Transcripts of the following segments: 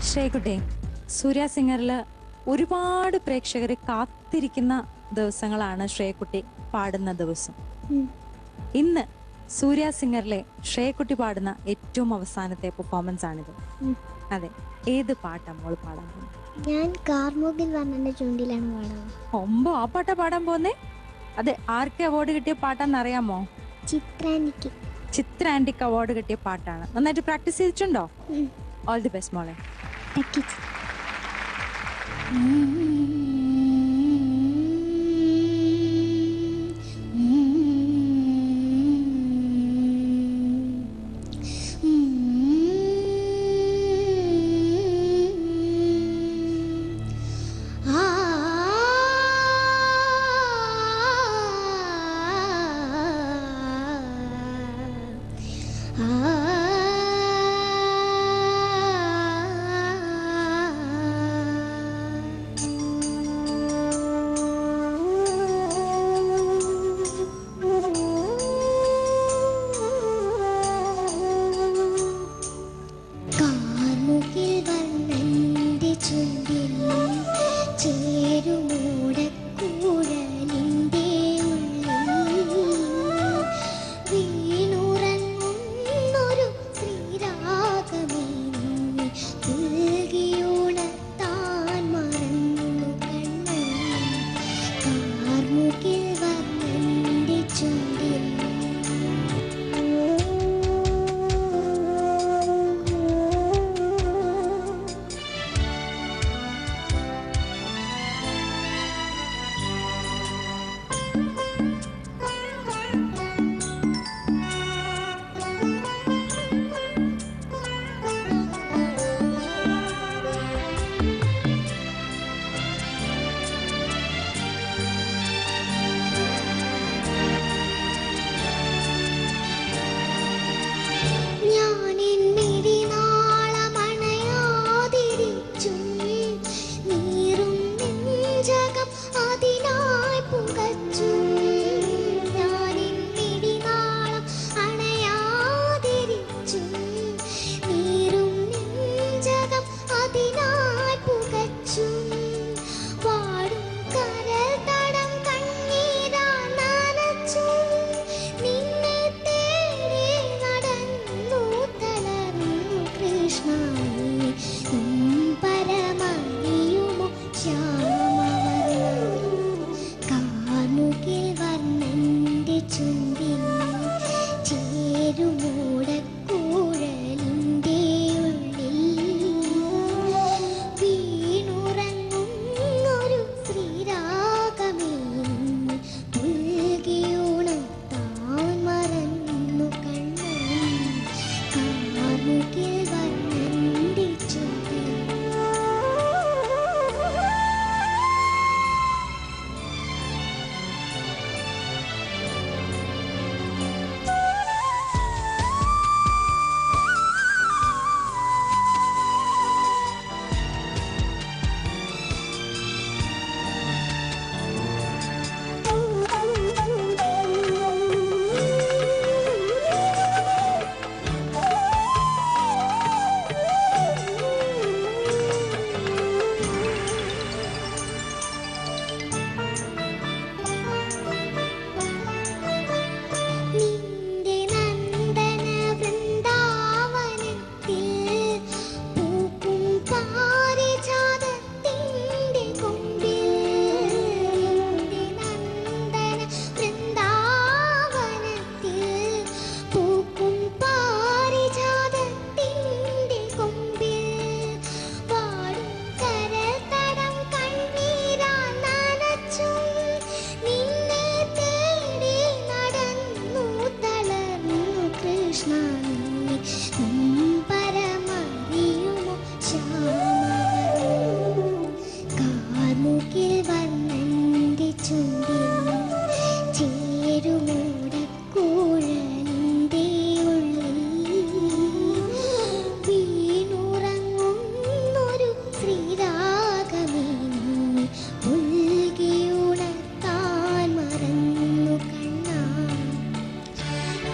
ശ്രേയക്കുട്ടി, സൂര്യ സിംഗറിൽ ഒരുപാട് പ്രേക്ഷകർ കാത്തിരിക്കുന്ന ദിവസങ്ങളാണ് ശ്രേയക്കുട്ടി പാടുന്ന ദിവസം. ഇന്ന് സൂര്യ സിംഗറിലെ ശ്രേയക്കുട്ടി പാടുന്ന ഏറ്റവും അവസാനത്തെ പെർഫോമൻസ് ആണിത്. അതെ, ഏത് പാട്ടാ മോള് പാടാൻ പോകുന്നത്? ഞാൻ കാർമുകിൽ വർണ്ണന്റെ ചുണ്ടിലാണ് പാടുന്നത്. ഒമ്പോ ആ പാട്ടാ പാടാൻ പോകുന്നേ? അതെ, ആർക്ക് അവാർഡ് കിട്ടിയ പാട്ടാന്ന് അറിയാമോ? ചിത്രാനിക്ക്. ചിത്ര ആന്റിക്ക് അവാർഡ് കിട്ടിയ പാട്ടാണ്. നന്നായിട്ട് പ്രാക്ടീസ് ചെയ്തിട്ടുണ്ടോ? ഓൾ ദി ബെസ്റ്റ് മോളെ.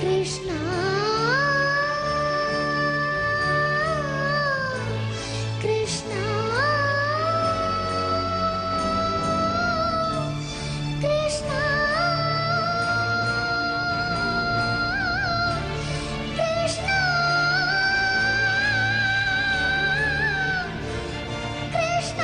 Krishna കൃഷ്ണ കൃഷ്ണ കൃഷ്ണ കൃഷ്ണ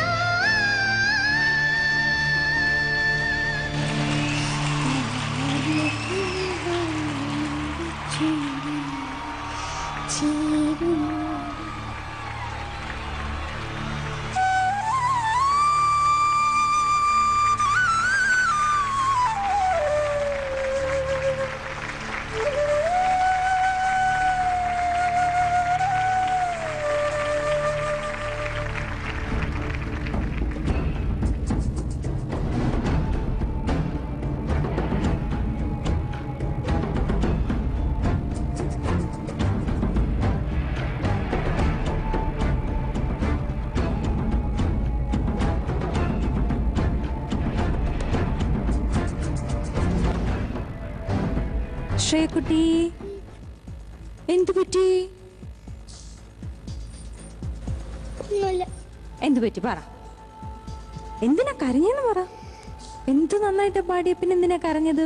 ശ്രേയക്കുട്ടി, എന്തു പറ്റി? എന്തു പറ്റി പറ. എന്തിനാ കരഞ്ഞെന്ന് പറ. എന്ത് നന്നായിട്ട് പാടിയ പിന്നെ എന്തിനാ കരഞ്ഞത്?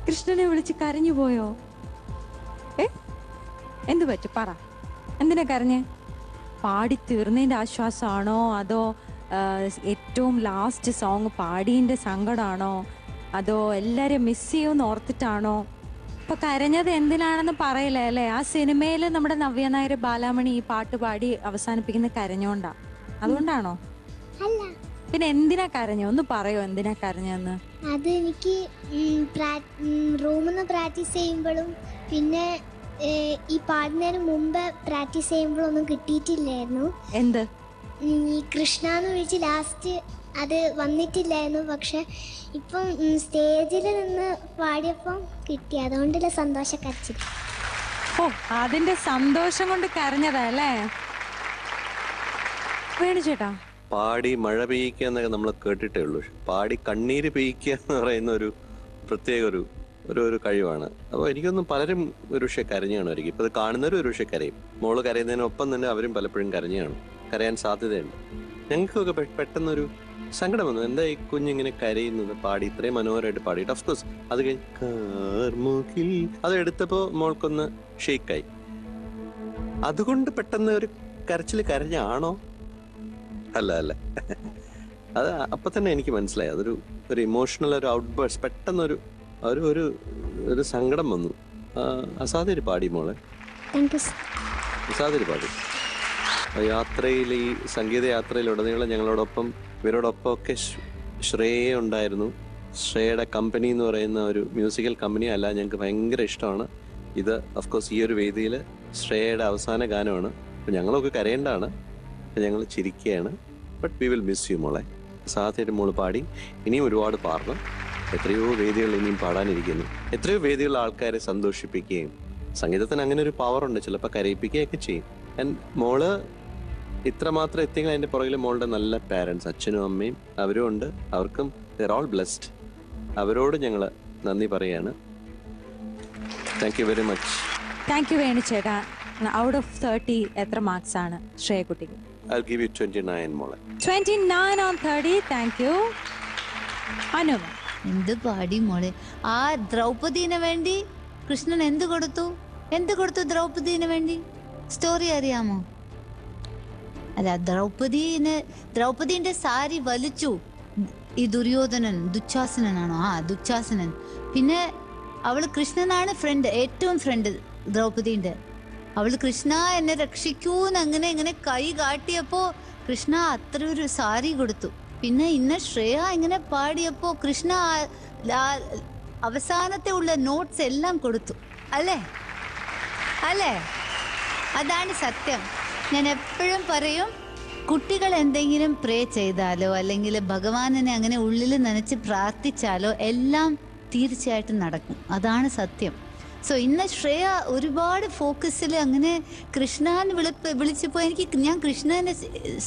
കൃഷ്ണനെ വിളിച്ച് കരഞ്ഞു പോയോ? എന്തു പറ്റി പറ. എന്തിനാ കരഞ്ഞ്? പാടി തീർന്നതിന്റെ ആശ്വാസമാണോ, അതോ ഏറ്റവും ലാസ്റ്റ് സോങ് പാടിയതിന്റെ സങ്കടമാണോ, അതോ എല്ലാരും മിസ് ചെയ്യുമെന്ന് ഓർത്തിട്ടാണോ? ഇപ്പൊ കരഞ്ഞത് എന്തിനാണെന്ന് പറയില്ല അല്ലേ? ആ സിനിമയിൽ നമ്മുടെ നവ്യ നായർ ബാലാമണി ഈ പാട്ട് പാടി അവസാനിപ്പിക്കുന്ന കരഞ്ഞോണ്ടാ. അതുകൊണ്ടാണോ? അല്ല. പിന്നെ എന്തിനാ കരഞ്ഞോ? ഒന്ന് പറയോ എന്തിനാ കരഞ്ഞെന്ന്? അത് എനിക്ക് റൂമിൽ നിന്ന് പ്രാക്ടീസ് ചെയ്യുമ്പോഴും പിന്നെ ഈ പാടുന്നതിന് മുമ്പ് പ്രാക്ടീസ് ചെയ്യുമ്പോഴൊന്നും കിട്ടിയിട്ടില്ലായിരുന്നു. എന്ത്? ഈ കൃഷ്ണ എന്ന് വിളിച്ച് ലാസ്റ്റ് അത് വന്നിട്ടില്ലായിരുന്നു. പക്ഷെ ഇപ്പം സ്റ്റേജിൽ നിന്ന് പാടിയപ്പം കിട്ടി. അതുകൊണ്ടുള്ള സന്തോഷം കരച്ചിൽ. ഓ, അതിന്റെ സന്തോഷം കൊണ്ട് കരഞ്ഞതാ അല്ലേ? വേണു ചേട്ടാ, പാടി മഴ പെയ്യിക്കുക എന്നൊക്കെ നമ്മൾ കേട്ടിട്ടേ ഉള്ളൂ. പാടി കണ്ണീര് പെയ്യിക്കുക എന്ന് പറയുന്ന ഒരു പ്രത്യേക ഒരു കഴിവാണ്. അപ്പോൾ എനിക്കൊന്നും പലരും ഒരു പക്ഷേ കരഞ്ഞു കാണുമായിരിക്കും. ഇപ്പൊ ഇത് കാണുന്നവരും ഒരു പക്ഷേ കരയും. മോള് കരയുന്നതിനൊപ്പം തന്നെ അവരും പലപ്പോഴും കരഞ്ഞു കാണും. കരയാൻ സാധ്യതയുണ്ട്. ഞങ്ങൾക്കൊക്കെ പെട്ടെന്നൊരു സങ്കടം വന്നു. എന്താ ഈ കുഞ്ഞിങ്ങനെ കരയുന്നത്? പാടി ഇത്രയും മനോഹരമായിട്ട് പാടിയിട്ട് ഓഫ്കോഴ്സ് അത് കഴിഞ്ഞ് കാർമുകിൽ അത് എടുത്തപ്പോ മോൾക്കൊന്ന് ഷെയ്ക്കായി. അതുകൊണ്ട് പെട്ടെന്ന് ഒരു കരച്ചിൽ കരഞ്ഞാണോ? അല്ല അല്ല, അത് അപ്പൊ തന്നെ എനിക്ക് മനസ്സിലായി. ഒരു ഇമോഷണൽ ഒരു ഔട്ട് ബേഴ്സ്, പെട്ടെന്നൊരു ഒരു സങ്കടം വന്നു. അസാധ്യര് പാടി മോളെ, അസാധ്യര് പാടി. യാത്രയിൽ, ഈ സംഗീത യാത്രയിലുടനീളം ഞങ്ങളോടൊപ്പം ഇവരോടൊപ്പം ഒക്കെ ശ്രേയ ഉണ്ടായിരുന്നു. ശ്രേയയുടെ കമ്പനി എന്ന് പറയുന്ന ഒരു മ്യൂസിക്കൽ കമ്പനി അല്ല, ഞങ്ങൾക്ക് ഭയങ്കര ഇഷ്ടമാണ്. ഇത് ഓഫ്കോഴ്സ് ഈ ഒരു വേദിയിൽ ശ്രേയയുടെ അവസാന ഗാനമാണ്. അപ്പം ഞങ്ങളൊക്കെ കരയേണ്ടതാണ്, ഞങ്ങൾ ചിരിക്കുകയാണ്. But we will miss you മോളെ. സാധ്യമായിട്ട് മോള് പാടി. ഇനിയും ഒരുപാട് പാടണം. എത്രയോ വേദികൾ ഇനിയും പാടാനിരിക്കുന്നു. എത്രയോ വേദികളിൽ ആൾക്കാരെ സന്തോഷിപ്പിക്കുകയും, സംഗീതത്തിന് അങ്ങനെ ഒരു പവറുണ്ട്, ചിലപ്പോൾ കരയിപ്പിക്കുകയൊക്കെ ചെയ്യും. ആൻഡ് മോള് ഇത്രമാത്രം എത്തിയെങ്കിൽ അതിൻ്റെ പുറകിൽ മോളുടെ നല്ല പാരൻസ്, അച്ഛനും അമ്മയും അവരും ഉണ്ട്. അവർക്കും ദർ ഓൾ ബ്ലെസ്ഡ്. അവരോട് ഞങ്ങൾ നന്ദി പറയാണ്. Thank you very much. Thank you Venu ചേട്ടാ. ഔട്ട് ഓഫ് 30 എത്ര മാർക്സ് ആണ് ശ്രേയക്കുട്ടിക്ക്? I'll give you 29 മോളെ. 29 on 30. Thank you. അനു, എന്ത് പാടി മോളെ. ആ ദ്രൗപദീനെ വേണ്ടി കൃഷ്ണൻ എന്ത് കൊടുത്തു ദ്രൗപദീനെ വേണ്ടി? സ്റ്റോറി അറിയാമോ? അല്ല, ദ്രൗപദീന്റെ സാരി വലിച്ചു ഈ ദുശ്ശാസനനാണോ? ദുശ്ശാസനൻ. പിന്നെ അവള് കൃഷ്ണനാണ് ഏറ്റവും ഫ്രണ്ട് ദ്രൗപദീന്റെ. അവള് കൃഷ്ണ എന്നെ രക്ഷിക്കൂന്ന് അങ്ങനെ കൈ കാട്ടിയപ്പോ കൃഷ്ണ അത്ര ഒരു സാരി കൊടുത്തു. പിന്നെ ശ്രേയ ഇങ്ങനെ പാടിയപ്പോ കൃഷ്ണ അവസാനത്തെ ഉള്ള നോട്ട്സ് എല്ലാം കൊടുത്തു. അല്ലേ? അതാണ് സത്യം. ഞാൻ എപ്പോഴും പറയും, കുട്ടികൾ എന്തെങ്കിലും പ്രേ ചെയ്താലോ അല്ലെങ്കിൽ ഭഗവാനെ അങ്ങനെ ഉള്ളിൽ നനച്ച് പ്രാർത്ഥിച്ചാലോ എല്ലാം തീർച്ചയായിട്ടും നടക്കും. അതാണ് സത്യം. സോ ഇന്ന് ശ്രേയ ഒരുപാട് ഫോക്കസിൽ അങ്ങനെ കൃഷ്ണൻ വിളിച്ചപ്പോൾ ഞാൻ കൃഷ്ണനെ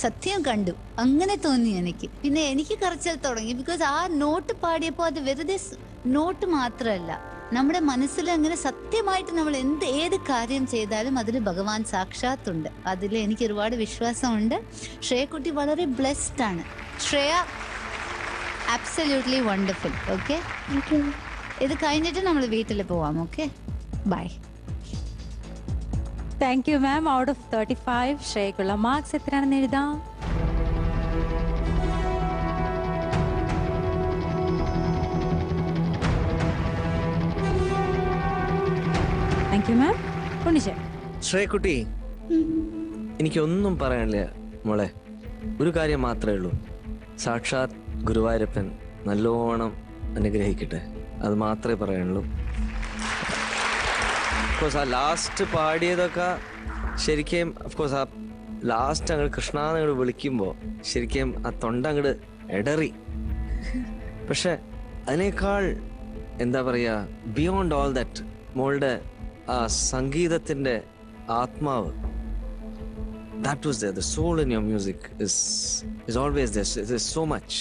സത്യം കണ്ടു. അങ്ങനെ തോന്നി എനിക്ക്. പിന്നെ എനിക്ക് കരച്ചിൽ തുടങ്ങി. ബിക്കോസ് ആ നോട്ട് പാടിയപ്പോൾ അത് വെറുതെ നോട്ട് മാത്രമല്ല, നമ്മുടെ മനസ്സിൽ അങ്ങനെ സത്യമായിട്ട് നമ്മൾ ഏത് കാര്യം ചെയ്താലും അതിൽ ഭഗവാൻ സാക്ഷാത്തുണ്ട്. അതിൽ എനിക്ക് ഒരുപാട് വിശ്വാസമുണ്ട്. ശ്രേയക്കുട്ടി വളരെ ബ്ലെസ്ഡ് ആണ്. Shreya absolutely wonderful. Okay, thank you. ഇത് കഴിഞ്ഞിട്ട് നമ്മൾ വീട്ടിൽ പോവാം. Okay, bye. Thank you ma'am. Out of 35 ശ്രേയക്കുള്ള മാർക്സ് എത്രയാണെന്ന് എഴുതാം. താങ്ക് യു മാം. ഉണ്ണിച്ചേ. ശ്രേയക്കുട്ടി, എനിക്കൊന്നും പറയാനില്ല മോളെ. ഒരു കാര്യം മാത്രമേ ഉള്ളൂ, സാക്ഷാത് ഗുരുവായൂരപ്പൻ നല്ലോണം അനുഗ്രഹിക്കട്ടെ, അത് മാത്രമേ പറയാനുള്ളൂ. അഫ്കോഴ്സ് ആ ലാസ്റ്റ് പാടിയതൊക്കെ ശരിക്കും അഫ്കോഴ്സ് ആ ലാസ്റ്റ് അങ്ങോട്ട് കൃഷ്ണ അങ്ങോട്ട് വിളിക്കുമ്പോൾ ശരിക്കും ആ തൊണ്ട അങ്ങോട്ട് ഇടറി. പക്ഷെ അതിനേക്കാൾ എന്താ പറയുക, ബിയോണ്ട് ഓൾ ദാറ്റ് മോളുടെ ആ സംഗീതത്തിൻ്റെ ആത്മാവ്, that was there, the soul in your music is always there. There's so much.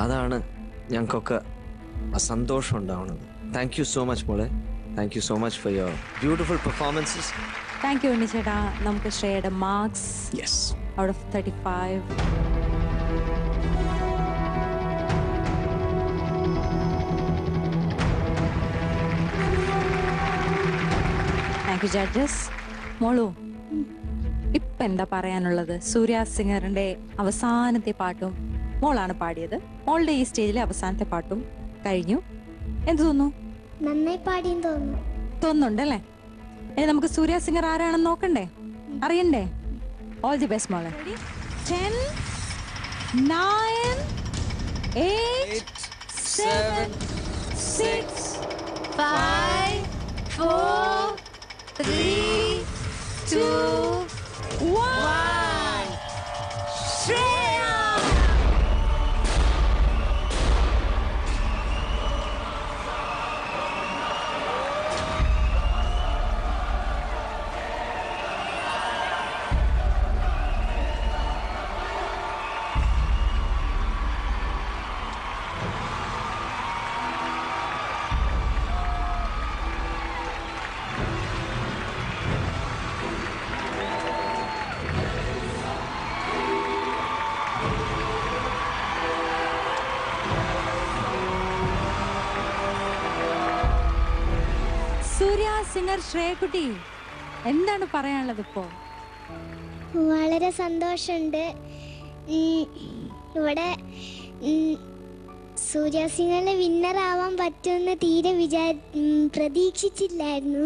അതാണ് ഞങ്ങൾക്കൊക്കെ ആ സന്തോഷം ഉണ്ടാവുന്നത്. താങ്ക് യു സോ മച്ച് മോളെ. Thank you so much for your beautiful performances. Thank you ഉണ്ണിച്ചേട്ടാ. നമുക്ക് ശ്രേയയുടെ marks yes out of 35. Thank you judges. മോളു, ഇപ്പൊ എന്താ പറയാനുള്ളത്? സൂര്യ സിംഗറിന്റെ അവസാനത്തെ പാട്ടും മോളാണ് പാടിയത്. മോളുടെ ഈ സ്റ്റേജിലെ അവസാനത്തെ പാട്ടും കഴിഞ്ഞു. എന്ത് തോന്നുന്നു? നന്നായി പാടിയെന്ന് തോന്നുന്നു. തോന്നുന്നുണ്ടല്ലേ? ഇനി നമുക്ക് സൂര്യ സിംഗർ ആരാണെന്ന് നോക്കണ്ടേ, അറിയണ്ടേ? ഓൾ ദി ബെസ്റ്റ് മോളെ. 10 9 8 7 6 5 4 3 2 1. Shreya! സൂര്യ സിംഗർ ശ്രേയക്കുട്ടി, എന്താണ് പറയാനുള്ളത് ഇപ്പോ? വളരെ സന്തോഷമുണ്ട്. ഇവിടെ സൂര്യ സിംഗറിന് വിന്നർ ആവാൻ പറ്റുമെന്ന് തീരെ പ്രതീക്ഷിച്ചില്ലായിരുന്നു.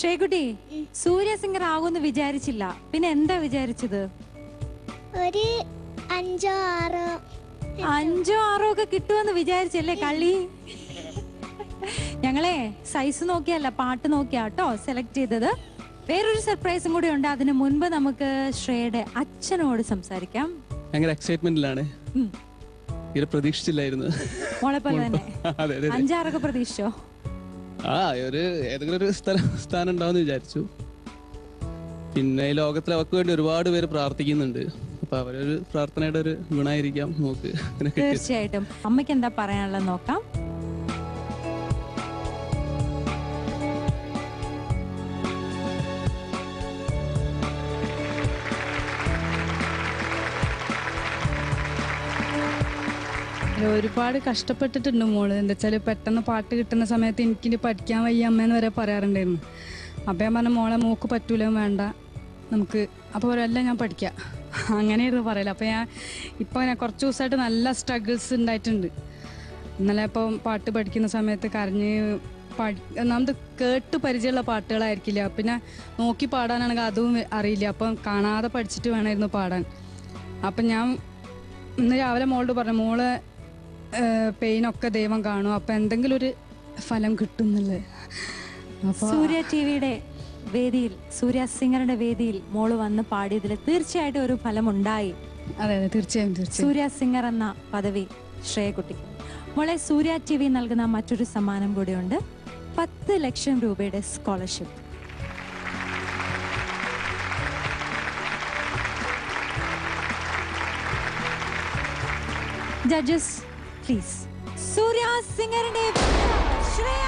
ശ്രേയക്കുട്ടി, സൂര്യ സിംഗർ ആകുമെന്ന് വിചാരിച്ചില്ല, പിന്നെ എന്താ വിചാരിച്ചത്? ഒരു 5 6 ഒക്കെ കിട്ടുമെന്ന് വിചാരിച്ചല്ലേ കള്ളി? ഞങ്ങളെ സൈസ് നോക്കിയല്ല, പാട്ട് നോക്കിയാട്ടോ സെലക്ട് ചെയ്തത്. വേറൊരു സർപ്രൈസും കൂടി ഉണ്ട്. അതിന് മുൻപ് നമുക്ക് ശ്രേയയുടെ അച്ഛനോട് സംസാരിക്കാം. ഭയങ്കര എക്സൈറ്റ്മെന്റിലാണ്. തീരെ പ്രതീക്ഷിച്ചില്ലായിരുന്നു. മോളെ പോലെ തന്നെ അതെ അതെ 5-6 പ്രതീക്ഷിച്ചോ? ഏതെങ്കിലും ഒരു സ്ഥാനം ഉണ്ടാവും വിചാരിച്ചു. പിന്നെ ഈ ലോകത്തിൽ അവർക്ക് വേണ്ടി ഒരുപാട് പേര് പ്രാർത്ഥിക്കുന്നുണ്ട്. അപ്പൊ അവരൊരു പ്രാർത്ഥനയുടെ ഒരു ഗുണമായിരിക്കാം നമുക്ക്. തീർച്ചയായിട്ടും. അമ്മയ്ക്ക് എന്താ പറയാനുള്ളത് നോക്കാം. ഒരുപാട് കഷ്ടപ്പെട്ടിട്ടുണ്ട് മോള്. എന്താ വെച്ചാൽ പെട്ടെന്ന് പാട്ട് കിട്ടുന്ന സമയത്ത് എനിക്കിനി പഠിക്കാൻ വയ്യ അമ്മേന്ന് വരെ പറയാറുണ്ടായിരുന്നു. അപ്പം ഞാൻ പറഞ്ഞ മോളെ മോക്ക് പറ്റൂല, വേണ്ട നമുക്ക്. അപ്പോൾ പറയല്ല ഞാൻ പഠിക്കാം, അങ്ങനെയായിരുന്നു പറയല. അപ്പം ഞാൻ കുറച്ച് ദിവസമായിട്ട് നല്ല സ്ട്രഗിൾസ് ഉണ്ടായിട്ടുണ്ട്. ഇന്നലെ ഇപ്പം പാട്ട് പഠിക്കുന്ന സമയത്ത് കരഞ്ഞ് ഒന്നാമത് കേട്ട് പരിചയമുള്ള പാട്ടുകളായിരിക്കില്ല, പിന്നെ നോക്കി പാടാനാണെങ്കിൽ അതും അറിയില്ല. അപ്പം കാണാതെ പഠിച്ചിട്ട് വേണമായിരുന്നു പാടാൻ. അപ്പം ഞാൻ ഇന്ന് രാവിലെ മോളോട് പറഞ്ഞു, മോള് പെയിനൊക്കെ ദൈവം കാണും, അപ്പം എന്തെങ്കിലും ഒരു ഫലം കിട്ടുന്നുള്ളത്. സൂര്യ ടിവിയുടെ വേദിയിൽ, സൂര്യ സിംഗറുടെ വേദിയിൽ മോള് വന്ന് പാടിയതിൽ തീർച്ചയായിട്ടും ഒരു ഫലം ഉണ്ടായി. അതെ അതെ തീർച്ചയായും തീർച്ചയായും. സൂര്യ സിംഗർ എന്ന പദവി ശ്രേയക്കുട്ടിക്ക്. മോളെ, സൂര്യ ടിവി നൽകുന്ന മറ്റൊരു സമ്മാനം കൂടിയുണ്ട്, 10 ലക്ഷം രൂപയുടെ സ്കോളർഷിപ്പ്. Judges please. സൂര്യ സിംഗറിന്റെ ശ്രേയ